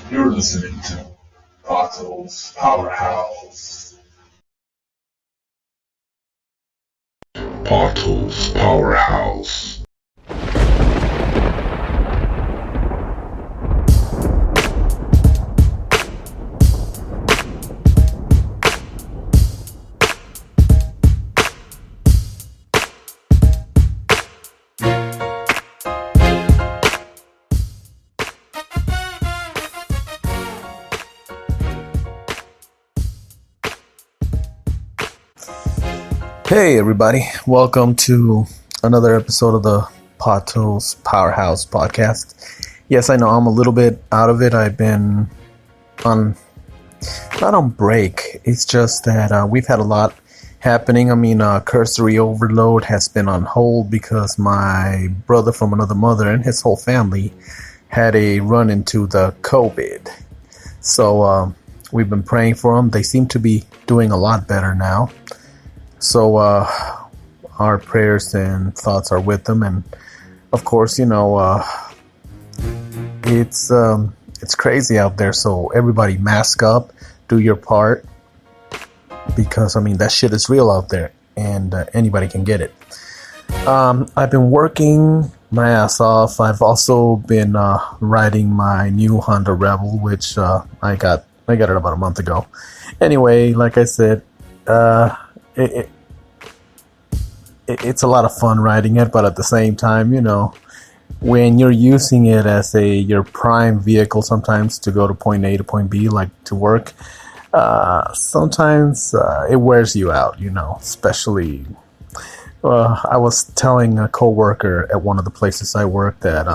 You're listening to Otto's Powerhouse. Otto's Powerhouse. Hey everybody, welcome to another episode of the Otto's Powerhouse podcast. Yes, I know I'm a little bit out of it. I've been not on break. It's just that we've had a lot happening. I mean, cursory overload has been on hold because my brother from another mother and his whole family had a run into the COVID. So we've been praying for them. They seem to be doing a lot better now. So our prayers and thoughts are with them, and of course, it's crazy out there. So everybody mask up, do your part, because I mean that shit is real out there, and anybody can get it. I've been working my ass off. I've also been riding my new Honda Rebel, which I got it about a month ago. Anyway, like I said, it's a lot of fun riding it, but at the same time, when you're using it as your prime vehicle, sometimes to go to point A to point B, like to work, sometimes it wears you out, especially. I was telling a coworker at one of the places I work that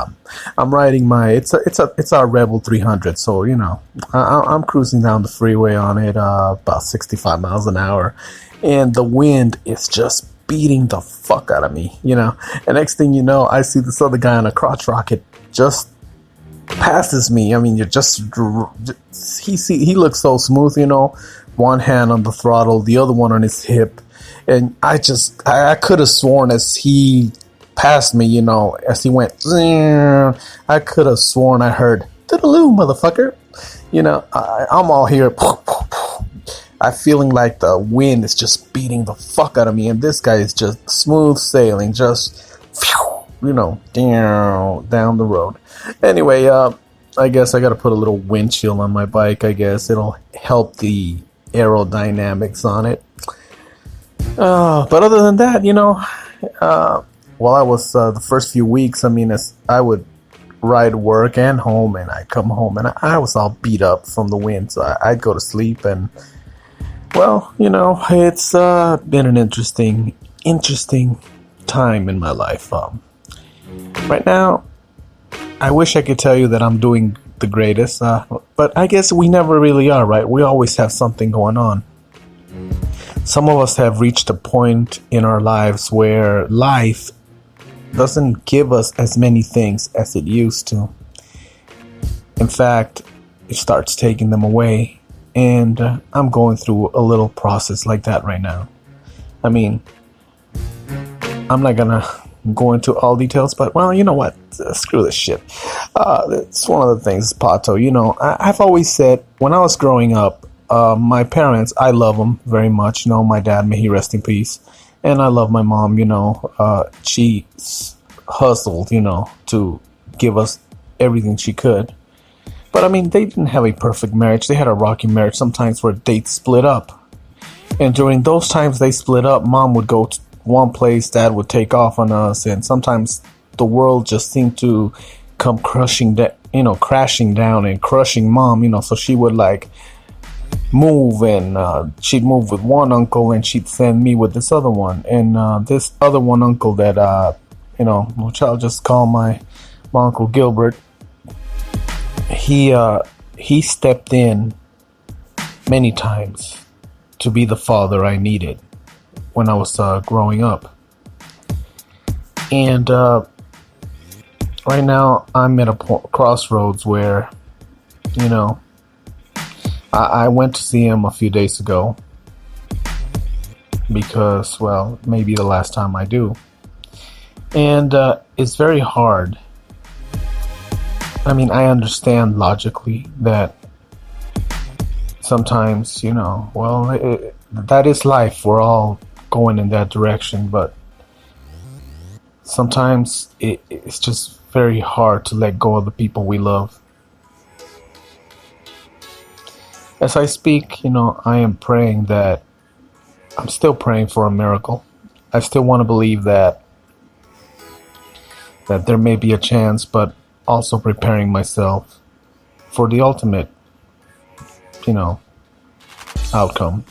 I'm riding it's our Rebel 300, so I'm cruising down the freeway on it about 65 miles an hour, and the wind is just beating the fuck out of me, and next thing you know, I see this other guy on a crotch rocket just passes me. I mean, he looks so smooth, one hand on the throttle, the other one on his hip. And I could have sworn as he passed me, as he went, I could have sworn I heard, "Toodaloo, motherfucker." I'm all here. I'm feeling like the wind is just beating the fuck out of me. And this guy is just smooth sailing, just, down the road. Anyway, I guess I got to put a little windshield on my bike. I guess it'll help the aerodynamics on it. But other than that, while I was the first few weeks, I would ride work and home, and I'd come home, and I was all beat up from the wind, so I'd go to sleep, and, well, it's been an interesting time in my life. Right now, I wish I could tell you that I'm doing the greatest, but I guess we never really are, right? We always have something going on. Some of us have reached a point in our lives where life doesn't give us as many things as it used to. In fact, it starts taking them away. And I'm going through a little process like that right now. I mean, I'm not going to go into all details, but, well, you know what? Screw this shit. It's one of the things, Pato. I've always said, when I was growing up, my parents, I love them very much. My dad, may he rest in peace. And I love my mom, she hustled, to give us everything she could. But, they didn't have a perfect marriage. They had a rocky marriage sometimes where they'd split up. And during those times they split up, mom would go to one place, dad would take off on us. And sometimes the world just seemed to come crashing down and crushing mom, so she would, move, and she'd move with one uncle, and she'd send me with this other one. And this other one uncle that, which I'll just call my Uncle Gilbert, he stepped in many times to be the father I needed when I was growing up. And right now I'm at a crossroads where, I went to see him a few days ago because, well, maybe the last time I do. And it's very hard I mean, I understand logically that sometimes, well, that is life. We're all going in that direction, but sometimes it's just very hard to let go of the people we love. As I speak, I am praying that I'm still praying for a miracle. I still want to believe that there may be a chance, but also preparing myself for the ultimate, outcome.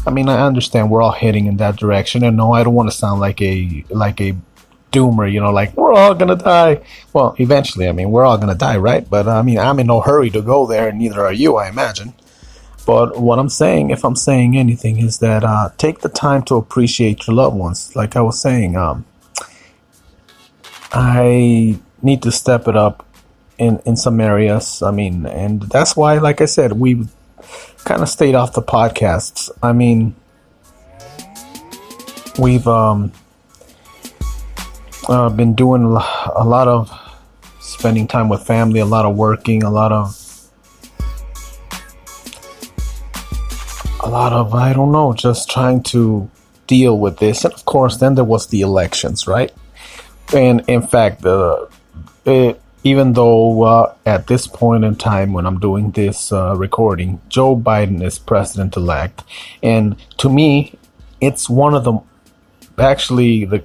I mean, I understand we're all heading in that direction, and no, I don't want to sound like a doomer, like we're all gonna die. Well, eventually, I mean, we're all gonna die, right? But I mean, I'm in no hurry to go there, and neither are you, I imagine. But what I'm saying, if I'm saying anything, is that take the time to appreciate your loved ones. Like I was saying, I need to step it up in some areas. I mean, and that's why, like I said, we kind of stayed off the podcasts. I mean, we've been doing a lot of spending time with family, a lot of working, a lot of I don't know, just trying to deal with this. And of course, then there was the elections, right? And in fact, even though at this point in time when I'm doing this recording, Joe Biden is president-elect, and to me, it's one of the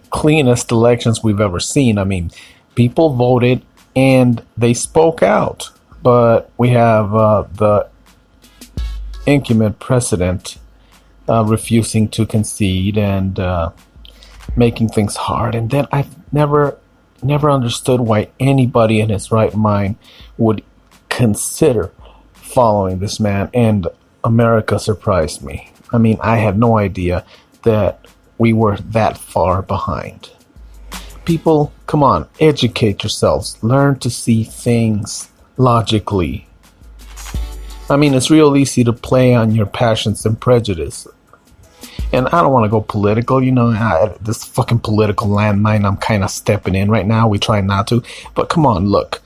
cleanest elections we've ever seen. I mean, people voted and they spoke out, but we have the incumbent president refusing to concede and making things hard. And then I've never understood why anybody in his right mind would consider following this man, and America surprised me. I mean, I had no idea that we were that far behind. People, come on, educate yourselves. Learn to see things logically. I mean, it's real easy to play on your passions and prejudice. And I don't want to go political, this fucking political landmine I'm kind of stepping in right now. We try not to. But come on, look.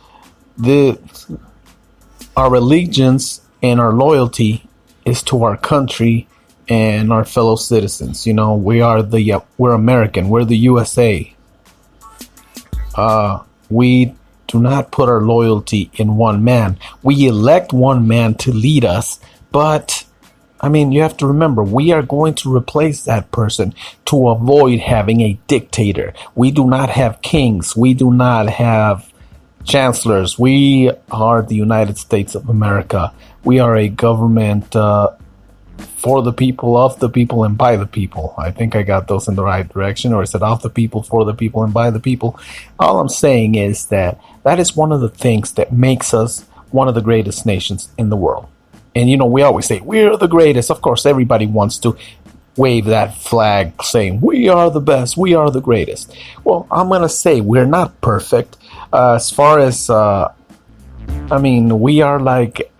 Our allegiance and our loyalty is to our country and our fellow citizens. We're American. We're the USA. We do not put our loyalty in one man. We elect one man to lead us, but I mean, you have to remember, we are going to replace that person to avoid having a dictator. We do not have kings. We do not have chancellors. We are the United States of America. We are a government for the people, of the people, and by the people. I think I got those in the right direction. Or is it of the people, for the people, and by the people? All I'm saying is that is one of the things that makes us one of the greatest nations in the world. And, we always say, we're the greatest. Of course, everybody wants to wave that flag saying, we are the best, we are the greatest. Well, I'm going to say we're not perfect. As far as, we are like,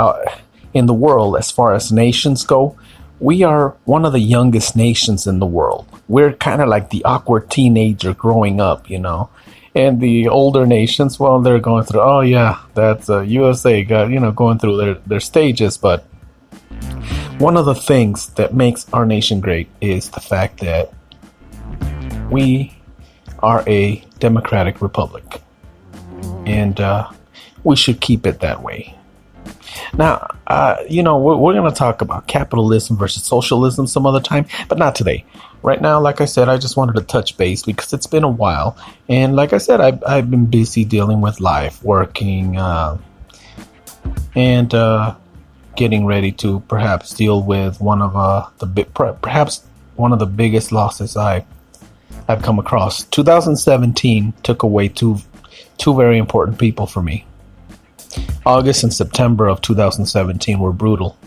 in the world, as far as nations go, we are one of the youngest nations in the world. We're kind of like the awkward teenager growing up, And the older nations, well, they're going through, oh yeah, that's USA, going through their stages. But one of the things that makes our nation great is the fact that we are a democratic republic. And we should keep it that way. Now, we're going to talk about capitalism versus socialism some other time, but not today. Right now, like I said, I just wanted to touch base because it's been a while. And like I said, I've been busy dealing with life, working, and getting ready to perhaps deal with perhaps one of the biggest losses I've come across. 2017 took away two very important people for me. August and September of 2017 were brutal.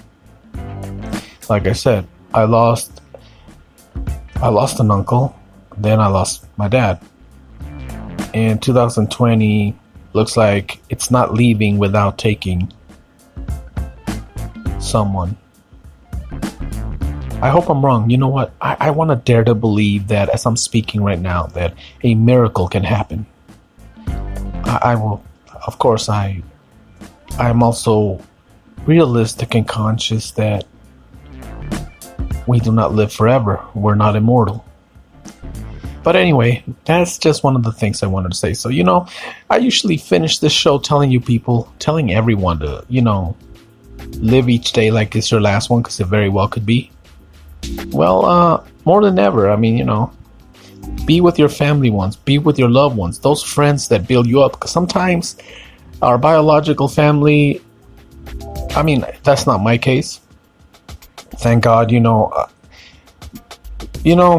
Like I said, I lost an uncle, then I lost my dad. And 2020 looks like it's not leaving without taking someone. I hope I'm wrong. You know what? I want to dare to believe that as I'm speaking right now, that a miracle can happen. of course, I'm also realistic and conscious that we do not live forever. We're not immortal. But anyway, that's just one of the things I wanted to say. So, I usually finish this show telling everyone to, live each day like it's your last one, because it very well could be. Well, more than ever, I mean, be with your family ones, be with your loved ones, those friends that build you up. Because sometimes our biological family, I mean, that's not my case. Thank God,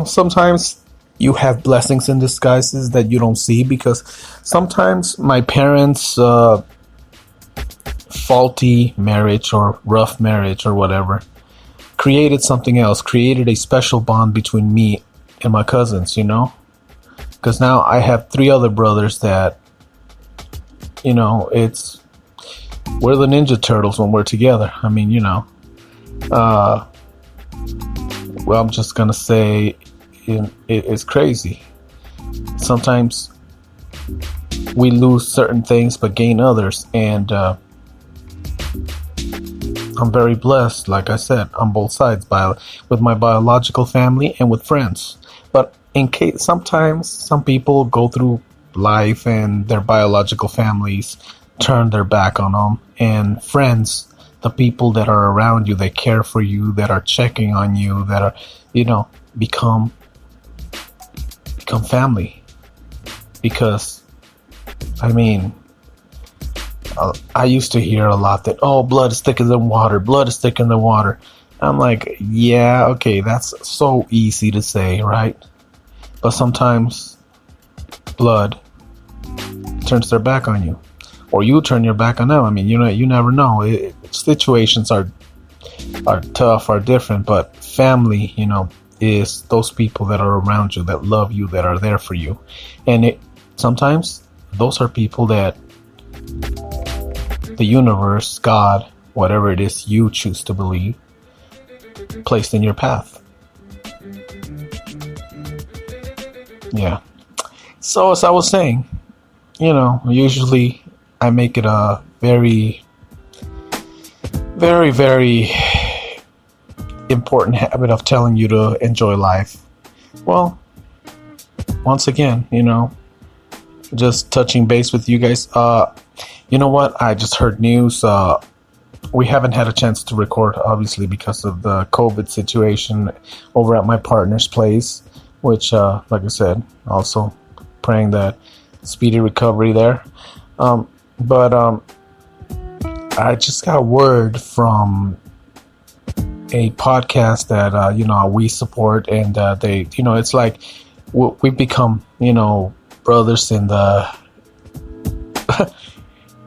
sometimes you have blessings in disguises that you don't see, because sometimes my parents' faulty marriage or rough marriage or whatever created something else, created a special bond between me and my cousins, because now I have 3 other brothers that, we're the Ninja Turtles when we're together. I mean, well, I'm just gonna say it's crazy. Sometimes we lose certain things but gain others, and I'm very blessed, like I said, on both sides, with my biological family and with friends. But in case sometimes some people go through life and their biological families turn their back on them, and friends, the people that are around you, that care for you, that are checking on you, that are, become family. Because, I mean, I used to hear a lot that, blood is thicker than water, blood is thicker than water. I'm like, yeah, okay, that's so easy to say, right? But sometimes blood turns their back on you, or you turn your back on them. I mean, you never know. Situations are tough, are different, but family, is those people that are around you, that love you, that are there for you. And sometimes those are people that the universe, God, whatever it is you choose to believe, placed in your path. Yeah. So as I was saying, usually I make it a very, very, very important habit of telling you to enjoy life. Well, once again, just touching base with you guys. You know what? I just heard news. We haven't had a chance to record, obviously, because of the COVID situation over at my partner's place, which, like I said, also praying that speedy recovery there. But I just got word from a podcast that, we support, and they, it's like we've become, brothers in the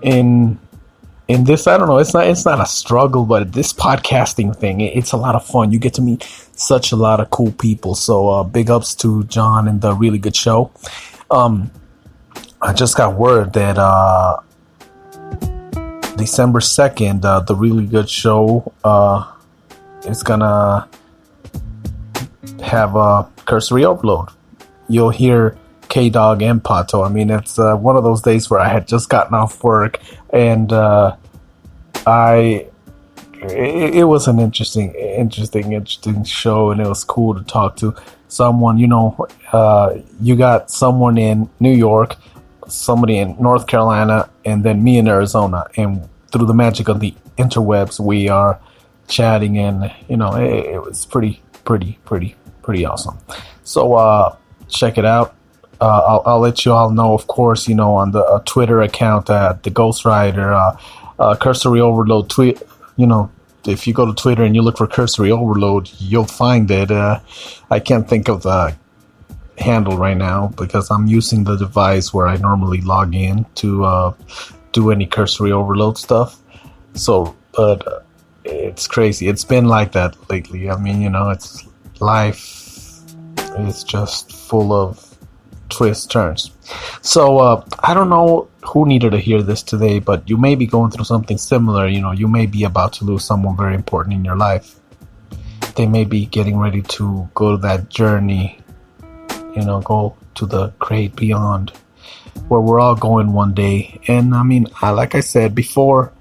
in this. I don't know, it's not a struggle, but this podcasting thing, it's a lot of fun. You get to meet such a lot of cool people. So big ups to John and the Really Good Show. I just got word that December 2nd, the Really Good Show is gonna have a cursory overload. You'll hear K-Dog and Pato. I mean, it's one of those days where I had just gotten off work, and it was an interesting show, and it was cool to talk to someone. You got someone in New York, somebody in North Carolina, and then me in Arizona, and through the magic of the interwebs, we are chatting, and it was pretty awesome. So check it out. I'll let you all know, of course, on the Twitter account, the Ghostwriter, Cursory Overload tweet. If you go to Twitter and you look for Cursory Overload, you'll find it. I can't think of the handle right now because I'm using the device where I normally log in to do any Cursory Overload stuff. So, but it's crazy. It's been like that lately. I mean, it's life is just full of twists, turns. So I don't know who needed to hear this today, but you may be going through something similar. You may be about to lose someone very important in your life. They may be getting ready to go to that journey, go to the great beyond. where we're all going one day. And I mean, like I said before,